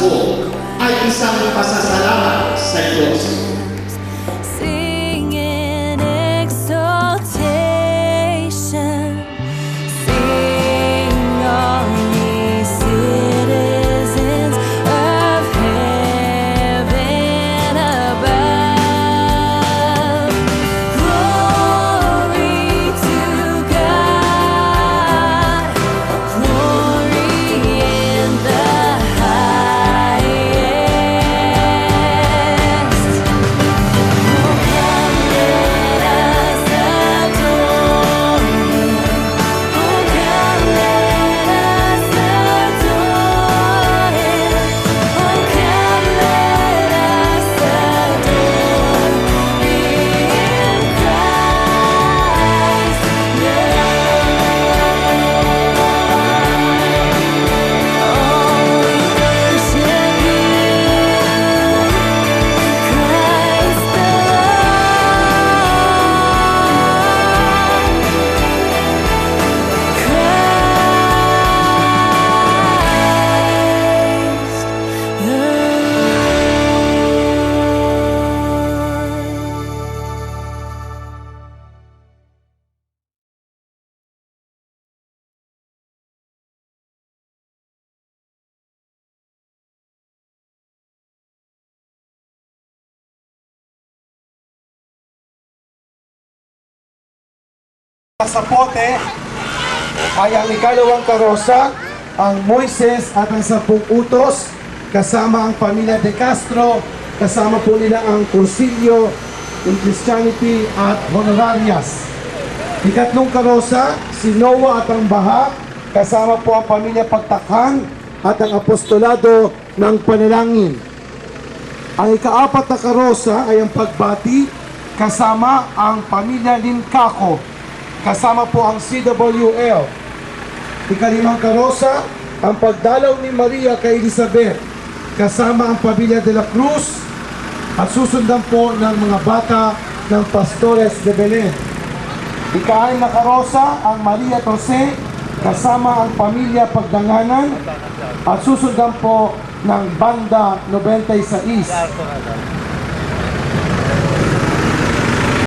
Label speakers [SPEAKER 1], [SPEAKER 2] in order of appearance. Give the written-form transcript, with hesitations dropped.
[SPEAKER 1] Pasko ay isang pasasalamat sa Diyos.
[SPEAKER 2] Sing in exaltation, sing all ye citizens of heaven above. Glory to God, glory in the highest.
[SPEAKER 3] Sa pote ay ang ikalawang karosa, ang Moises at ang 10 utos, kasama ang pamilya de Castro, kasama po nila ang Concilio in Christianity at Honorarias. Ikatlong karosa, si Noah at ang Baha, kasama po ang pamilya Pagtakhan at ang Apostolado ng Panalangin. Ang ikaapat na karosa ay ang Pagbati, kasama ang pamilya Lincako, kasama po ang CWL. Ikalimang karosa, ang pagdalaw ni Maria kay Elizabeth, kasama ang pamilya de la Cruz, at susundan po ng mga bata ng Pastores de Belen. Ika-6 na karosa, ang Maria Jose, kasama ang pamilya Pagdanganan, at susundan po ng Banda 96.